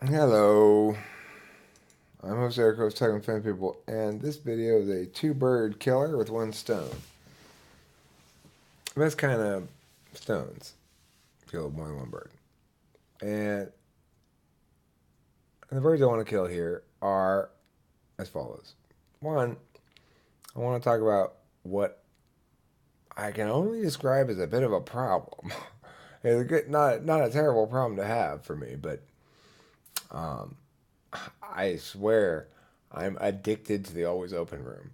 Hello, I'm host Eric, host talking fan people, and this video is a two-bird killer with one stone. Best kind of stones kill more than one bird. And the birds I want to kill here are as follows. One, I want to talk about what I can only describe as a bit of a problem. It's a good, not a terrible problem to have for me, but um, I swear I'm addicted to the always open room.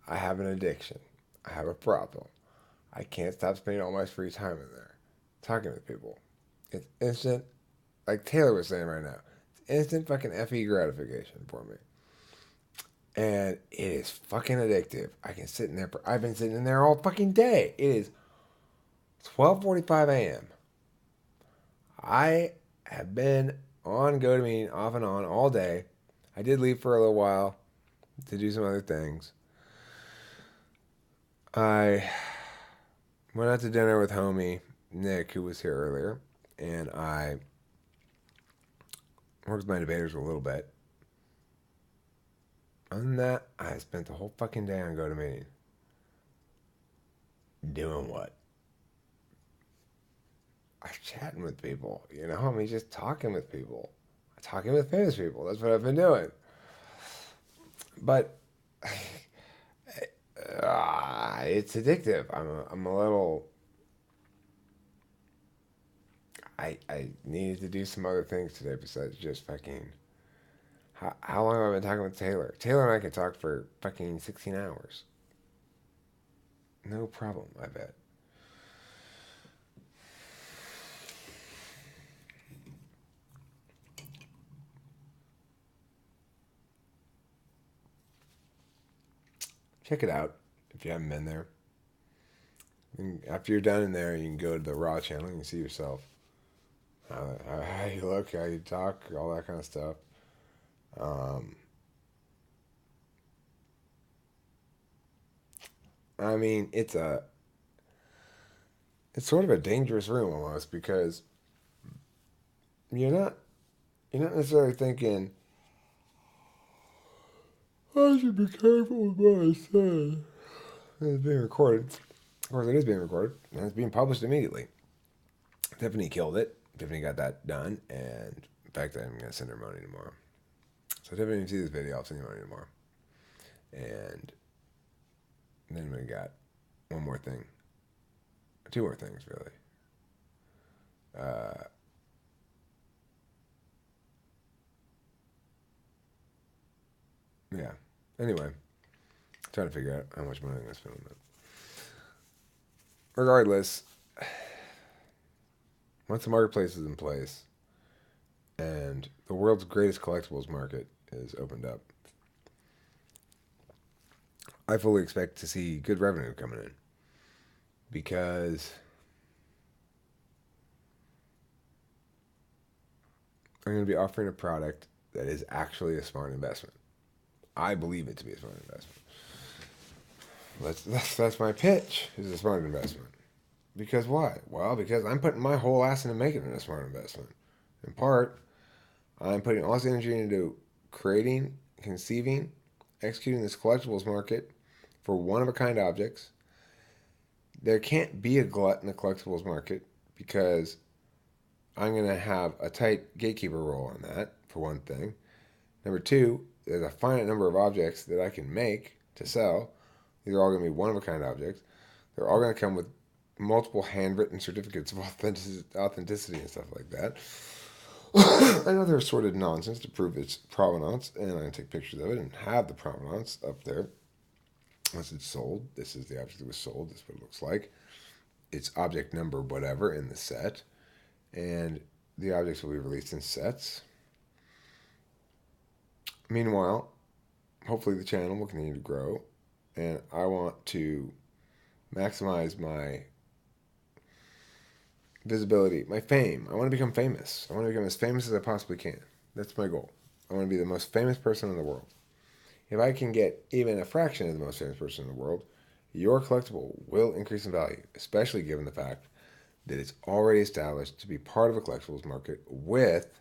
I have an addiction. I have a problem. I can't stop spending all my free time in there, talking with people. It's instant, like Taylor was saying right now. It's instant fucking FE gratification for me, and it is fucking addictive. I can sit in there. I've been sitting in there all fucking day. It is 12:45 a.m. I have been on GoToMeeting off and on all day. I did leave for a little while to do some other things. I went out to dinner with homie Nick, who was here earlier, and I worked with my debaters a little bit. Other than that, I spent the whole fucking day on GoToMeeting. Doing what? I'm chatting with people. You know, I mean, just talking with people. Talking with famous people. That's what I've been doing. But it's addictive. I'm a little. I needed to do some other things today besides just fucking. How long have I been talking with Taylor? Taylor and I could talk for fucking 16 hours. No problem, I bet. Check it out if you haven't been there. And after you're done in there, you can go to the Raw channel and see yourself. How you look, how you talk, all that kind of stuff. Um, I mean, it's sort of a dangerous room almost because you're not you're not necessarily thinking I should be careful with what I say. It's being recorded. Of course, it is being recorded and it's being published immediately. Tiffany killed it. Tiffany got that done, and in fact, I'm gonna send her money tomorrow. So Tiffany, if you see this video, I'll send you money tomorrow. And then we got one more thing, two more things really. Uh, yeah. Anyway, trying to figure out how much money I'm gonna spend on that. Regardless, once the marketplace is in place and the world's greatest collectibles market is opened up, I fully expect to see good revenue coming in because I'm going to be offering a product that is actually a smart investment. I believe it to be a smart investment. That's my pitch. Is a smart investment. Because why? Well, because I'm putting my whole ass into making it a smart investment. In part, I'm putting all this energy into creating, conceiving, executing this collectibles market for one of a kind objects. There can't be a glut in the collectibles market because I'm going to have a tight gatekeeper role on that, for one thing. Number two, there's a finite number of objects that I can make to sell. These are all going to be one of a kind objects. They're all going to come with multiple handwritten certificates of authenticity and stuff like that. I know there's assorted nonsense to prove its provenance, and I'm going to take pictures of it and have the provenance up there. Once it's sold, this is the object that was sold, this is what it looks like. It's object number whatever in the set, and the objects will be released in sets. Meanwhile, hopefully the channel will continue to grow, and I want to maximize my visibility, my fame. I want to become famous. I want to become as famous as I possibly can. That's my goal. I want to be the most famous person in the world. If I can get even a fraction of the most famous person in the world, your collectible will increase in value, especially given the fact that it's already established to be part of a collectibles market with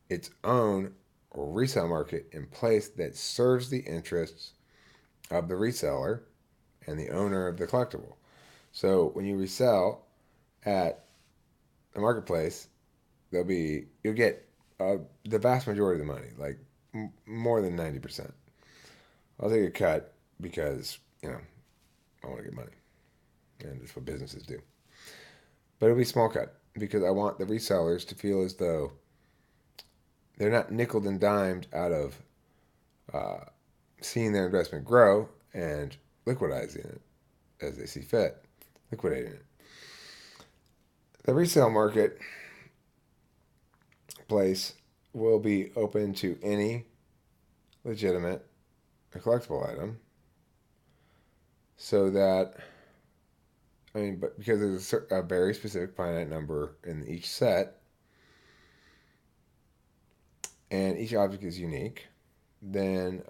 its own resale market in place that serves the interests of the reseller and the owner of the collectible. So when you resell at a marketplace, you'll get the vast majority of the money, like more than 90%. I'll take a cut because I want to get money, and that's what businesses do. But it'll be a small cut because I want the resellers to feel as though they're not nickel and dimed out of uh, seeing their investment grow and liquidizing it as they see fit, liquidating it. The resale market place will be open to any legitimate collectible item, so that but because there's a very specific finite number in each set, and each object is unique, then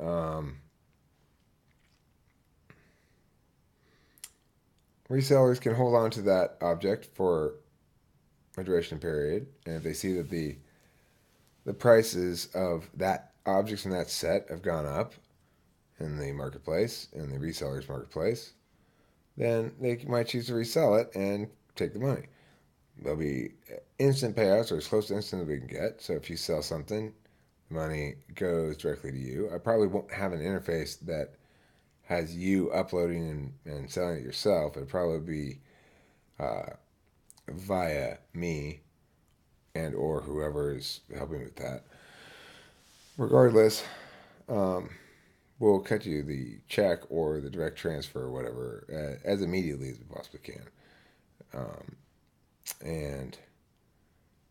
resellers can hold on to that object for a duration period, and if they see that the prices of that objects in that set have gone up in the marketplace, in the reseller's marketplace, then they might choose to resell it and take the money. There'll be instant payouts, or as close to instant as we can get. So if you sell something, the money goes directly to you. I probably won't have an interface that has you uploading and selling it yourself. It'll probably be via me and or whoever is helping with that. Regardless, we'll cut you the check or the direct transfer or whatever as immediately as we possibly can. And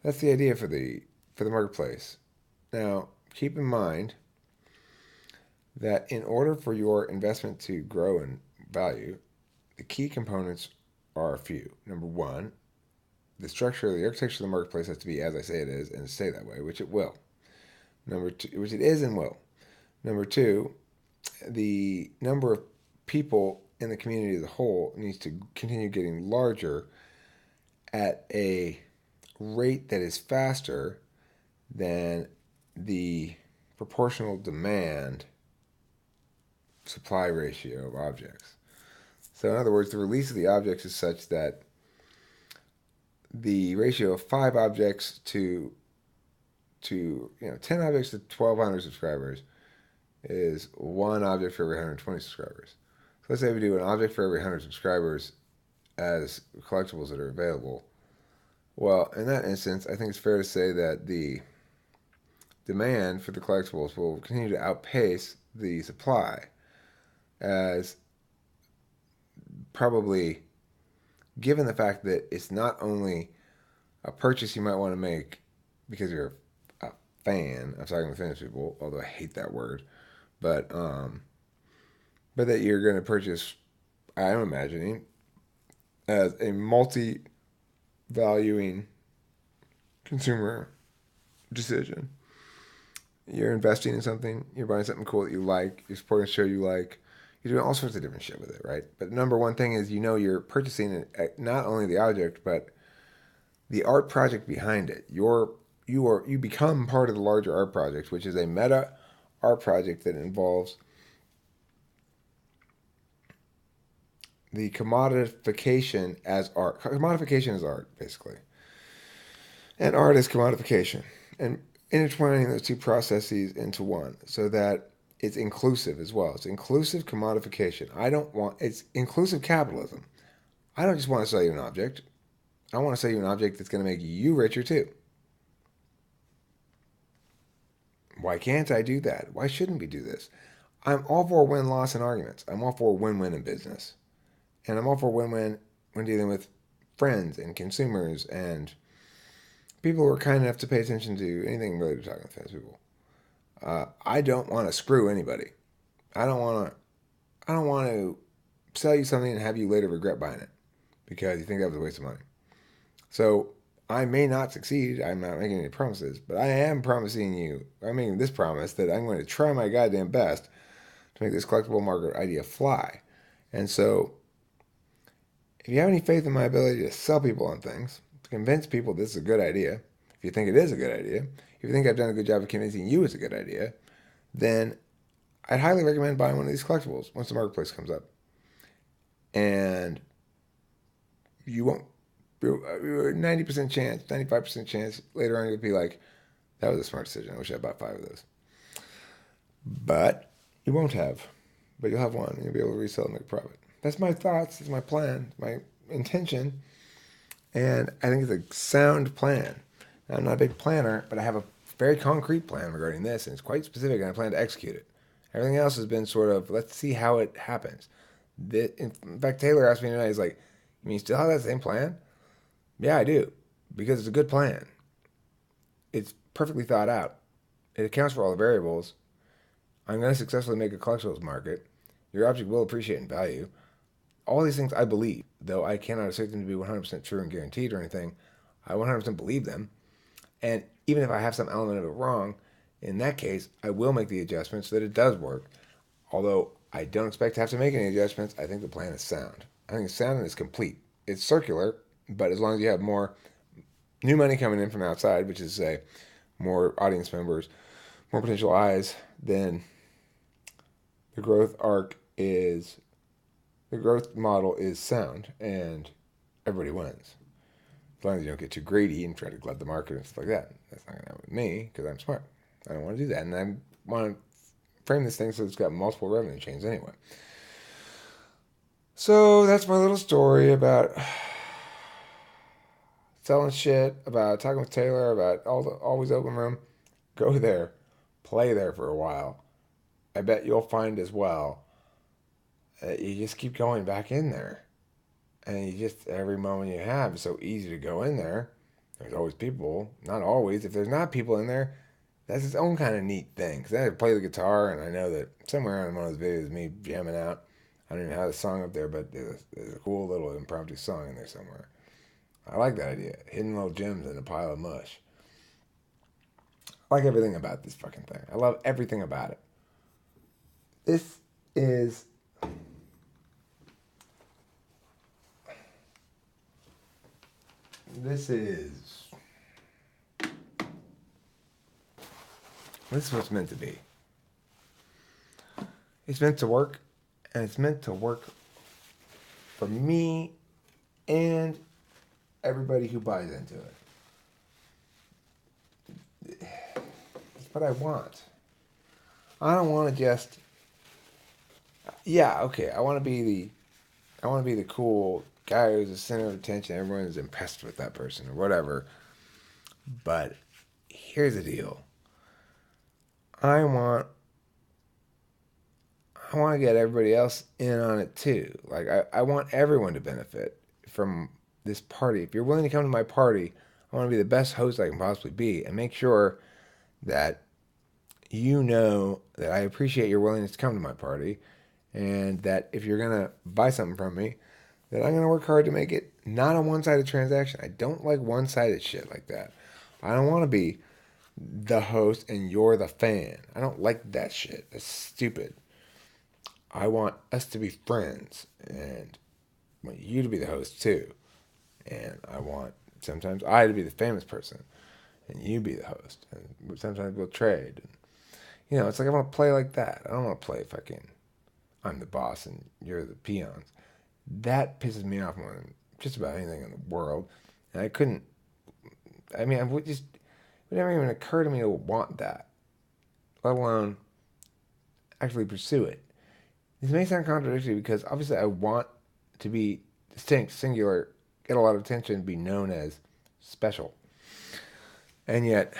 that's the idea for the marketplace. Now, keep in mind that in order for your investment to grow in value, the key components are a few. Number one, the architecture of the marketplace has to be as I say it is and stay that way, which it will. Number two, which it is and will. Number two, the number of people in the community as a whole needs to continue getting larger at a rate that is faster than the proportional demand supply ratio of objects. So in other words, the release of the objects is such that the ratio of 5 objects to 10 objects to 1,200 subscribers is 1 object for every 120 subscribers. So let's say we do an object for every 100 subscribers as collectibles that are available. Well, in that instance, I think it's fair to say that the demand for the collectibles will continue to outpace the supply, as probably given the fact that it's not only a purchase you might want to make because you're a fan of talking to famous people, although I hate that word, but that you're going to purchase, I'm imagining, as a multi-valuing consumer decision. You're investing in something, you're buying something cool that you like, you're supporting a show you like, you're doing all sorts of different shit with it, right? But number one thing is you're purchasing not only the object, but the art project behind it. You become part of the larger art project, which is a meta art project that involves the commodification as art. Commodification is art, basically. And art is commodification. And intertwining those two processes into one so that it's inclusive as well. It's inclusive commodification. It's inclusive capitalism. I don't just want to sell you an object. I want to sell you an object that's going to make you richer too. Why can't I do that? Why shouldn't we do this? I'm all for win-loss in arguments. I'm all for win-win in business. And I'm all for win-win when dealing with friends and consumers and people who are kind enough to pay attention to anything related to talking to famous people. I don't want to screw anybody. I don't want to sell you something and have you later regret buying it because you think that was a waste of money. So I may not succeed. I'm not making any promises, but I am promising you. I'm making this promise that I'm going to try my goddamn best to make this collectible market idea fly. And so, if you have any faith in my ability to sell people on things, to convince people this is a good idea, if you think it is a good idea, if you think I've done a good job of convincing you it's a good idea, then I'd highly recommend buying one of these collectibles once the marketplace comes up. And you won't, 90% chance, 95% chance later on you'll be like, that was a smart decision. I wish I bought 5 of those. But you won't have. But you'll have one and you'll be able to resell and make a profit. That's my thoughts. That's my plan, my intention. And I think it's a sound plan. Now, I'm not a big planner, but I have a very concrete plan regarding this, and it's quite specific, and I plan to execute it. Everything else has been sort of, let's see how it happens. In fact, Taylor asked me tonight, he's like, you mean you still have that same plan? Yeah, I do, because it's a good plan. It's perfectly thought out. It accounts for all the variables. I'm going to successfully make a collectibles market. Your object will appreciate in value. All these things I believe, though I cannot assert them to be 100% true and guaranteed or anything. I 100% believe them. And even if I have some element of it wrong, in that case, I will make the adjustments so that it does work. Although I don't expect to have to make any adjustments, I think the plan is sound. I think it's sound and it's complete. It's circular, but as long as you have more new money coming in from outside, which is, say, more audience members, more potential eyes, then the growth model is sound, and everybody wins. As long as you don't get too greedy and try to glut the market and stuff like that. That's not going to happen with me, because I'm smart. I don't want to do that, and I want to frame this thing so it's got multiple revenue chains anyway. So that's my little story about selling shit, about talking with Taylor, about always open room. Go there, play there for a while. I bet you'll find as well you just keep going back in there. And you just, every moment you have, it's so easy to go in there. There's always people. Not always. If there's not people in there, that's its own kind of neat thing. Because I play the guitar, and I know that somewhere on one of those videos, me jamming out, I don't even have the song up there, but there's a cool little impromptu song in there somewhere. I like that idea. Hidden little gems in a pile of mush. I like everything about this fucking thing. I love everything about it. This is what it's meant to be. It's meant to work, and it's meant to work for me and everybody who buys into it. It's what I want. I don't want to just, yeah, okay, I want to be the cool guy who's the center of attention. Everyone's impressed with that person or whatever. But here's the deal. I want to get everybody else in on it too. Like I want everyone to benefit from this party. If you're willing to come to my party, I want to be the best host I can possibly be and make sure that you know that I appreciate your willingness to come to my party, and that if you're going to buy something from me, that I'm going to work hard to make it not a one-sided transaction. I don't like one-sided shit like that. I don't want to be the host and you're the fan. I don't like that shit. That's stupid. I want us to be friends, and I want you to be the host too. And I want sometimes I to be the famous person and you be the host. And sometimes we'll trade. And, you know, it's like I want to play like that. I don't want to play fucking I'm the boss and you're the peons. That pisses me off more than just about anything in the world. And it would never even occur to me to want that, let alone actually pursue it. This may sound contradictory because obviously I want to be distinct, singular, get a lot of attention, be known as special. And yet,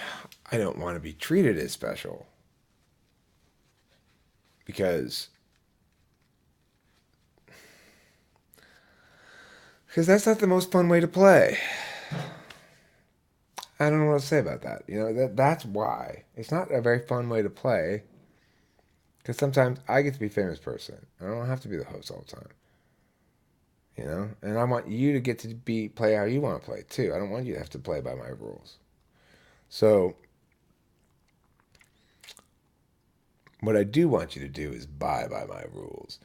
I don't want to be treated as special. Because that's not the most fun way to play. I don't know what to say about that. You know, that's why. It's not a very fun way to play. Because sometimes I get to be a famous person. I don't have to be the host all the time. You know? And I want you to get to play how you want to play, too. I don't want you to have to play by my rules. So, what I do want you to do is buy by my rules.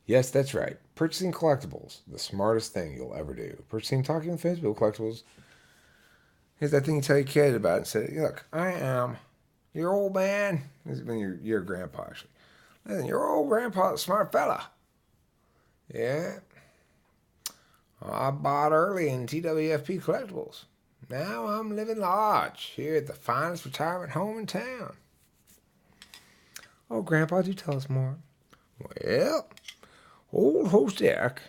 Yes, that's right. Purchasing collectibles, the smartest thing you'll ever do. Purchasing Talking with Facebook collectibles Here's that thing you tell your kid about and say, look, I am your old man. This is when you're grandpa, actually. Listen, your old grandpa's a smart fella. Yeah. I bought early in TwFP collectibles. Now I'm living large here at the finest retirement home in town. Oh, Grandpa, do tell us more. Well, old host Eric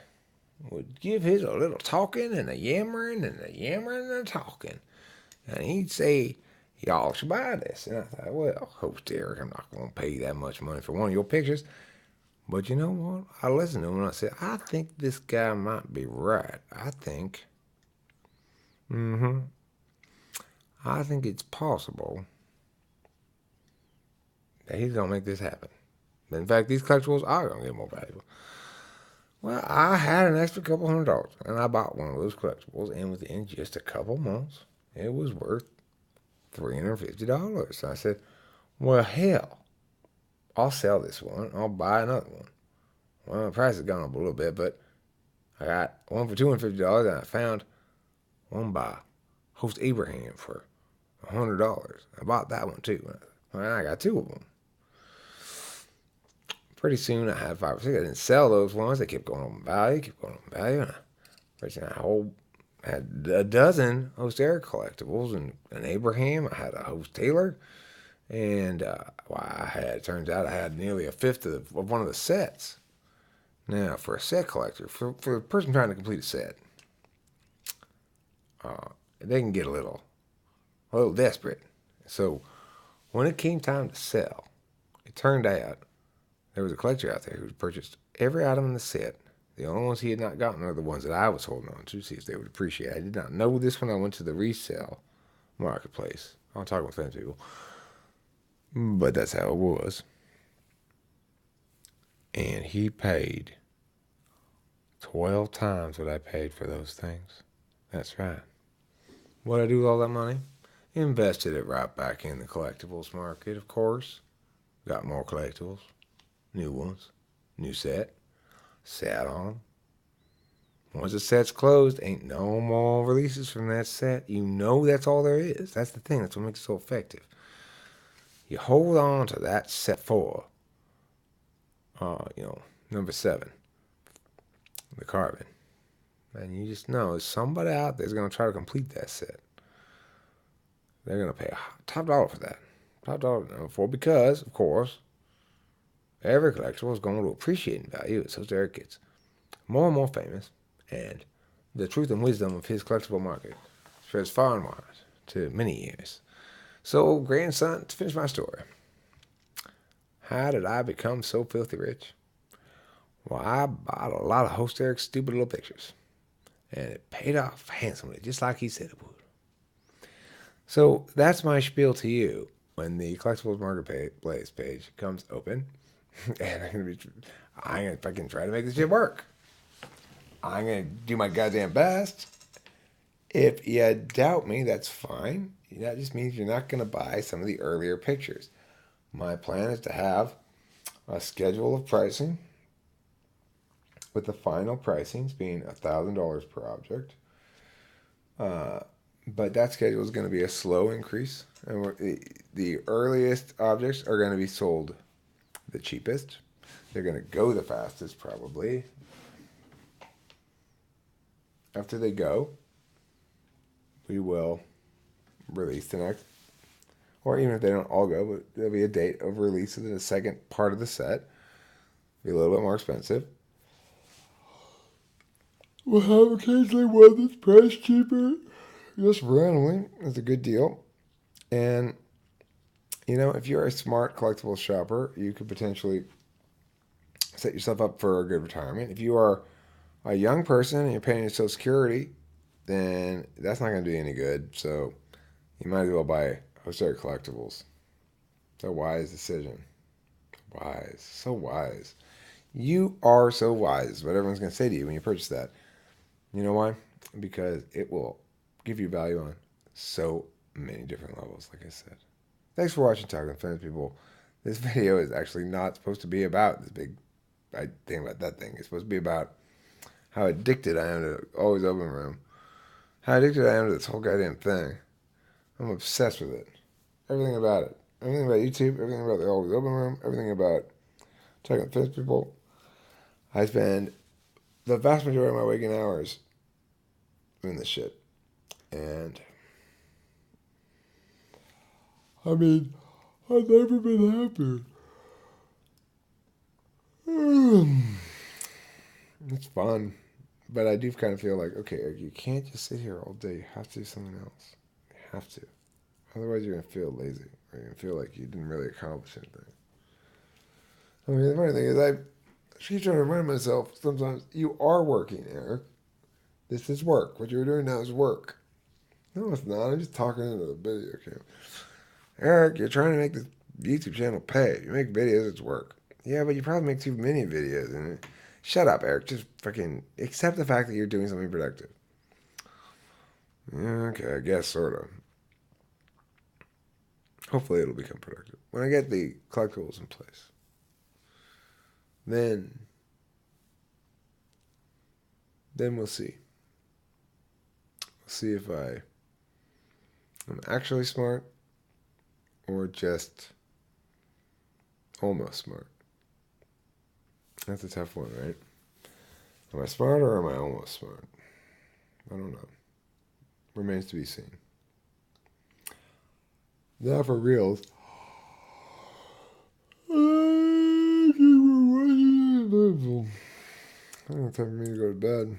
would give his a little talking and a yammering and a yammering and a talking. And he'd say, y'all should buy this. And I thought, well, host Eric, I'm not going to pay you that much money for one of your pictures. But you know what? I listened to him and I said, I think this guy might be right. I think it's possible that he's going to make this happen. In fact, these collectibles are going to get more valuable. Well, I had an extra couple $100, and I bought one of those collectibles, and within just a couple months, it was worth $350. So I said, well, hell, I'll sell this one. I'll buy another one. Well, the price has gone up a little bit, but I got one for $250, and I found one by Host Abraham for $100. I bought that one, too. And I got two of them. Pretty soon, I had 5 or 6. I didn't sell those ones. They kept going up in value, And pretty soon, I had a dozen Host Eric collectibles, and an Abraham. I had a Host Taylor, and turns out I had nearly a fifth of one of the sets. Now, for a set collector, for a person trying to complete a set, they can get a little desperate. So, when it came time to sell, it turned out there was a collector out there who purchased every item in the set. The only ones he had not gotten are the ones that I was holding on to, see if they would appreciate it. I did not know this when I went to the resale marketplace. I'm talking with famous people. But that's how it was. And he paid 12 times what I paid for those things. That's right. What did I do with all that money? Invested it right back in the collectibles market, of course. Got more collectibles. New ones. New set. Sat on. Once the set's closed, ain't no more releases from that set. You know that's all there is. That's the thing. That's what makes it so effective. You hold on to that set for, number 7. The carbon. And you just know somebody out there is going to try to complete that set. They're going to pay top dollar for that. Top dollar for, because, of course, every collectible is going to appreciate in value as Host Eric gets more and more famous, and the truth and wisdom of his collectible market spreads far and wide to many years. So, grandson, to finish my story, how did I become so filthy rich? Well, I bought a lot of Host Eric's stupid little pictures, and it paid off handsomely, just like he said it would. So that's my spiel to you when the collectibles marketplace page comes open, and I'm gonna fucking try to make this shit work. I'm gonna do my goddamn best. If you doubt me, that's fine. That just means you're not gonna buy some of the earlier pictures. My plan is to have a schedule of pricing, with the final pricings being $1,000 per object. But that schedule is going to be a slow increase. And the earliest objects are going to be sold the cheapest. They're going to go the fastest, probably. After they go, we will release the next. Or even if they don't all go, but there'll be a date of release of the second part of the set. Be a little bit more expensive. We'll have occasionally one that's priced cheaper. Just randomly. It's a good deal. And, if you're a smart collectibles shopper, you could potentially set yourself up for a good retirement. If you are a young person and you're paying your Social Security, then that's not going to do you any good. So you might as well buy Host Eric collectibles. It's a wise decision. Wise. So wise. You are so wise, is what everyone's going to say to you when you purchase that. You know why? Because it will give you value on so many different levels, like I said. Thanks for watching Talking Fans, people. This video is actually not supposed to be about this big thing about that thing. It's supposed to be about how addicted I am to always open room. How addicted I am to this whole goddamn thing. I'm obsessed with it. Everything about it. Everything about YouTube, everything about the Always Open Room, everything about talking to fitness people. I spend the vast majority of my waking hours doing this shit. And I mean, I've never been happier. It's fun. But I do kind of feel like, okay, you can't just sit here all day. You have to do something else. You have to. Otherwise, you're going to feel lazy. Or you're going to feel like you didn't really accomplish anything. I mean, the funny thing is, I keep trying to remind myself sometimes, you are working, Eric. This is work. What you're doing now is work. No, it's not. I'm just talking into the video camera. Eric, you're trying to make this YouTube channel pay. You make videos, it's work. Yeah, but you probably make too many videos. And shut up, Eric. Just fucking accept the fact that you're doing something productive. Yeah, okay, I guess, sort of. Hopefully it'll become productive. When I get the collectibles in place, then we'll see. We'll see if I'm actually smart or just almost smart. That's a tough one, right? Am I smart or am I almost smart? I don't know. Remains to be seen. Now for reals. I think it's time for me to go to bed.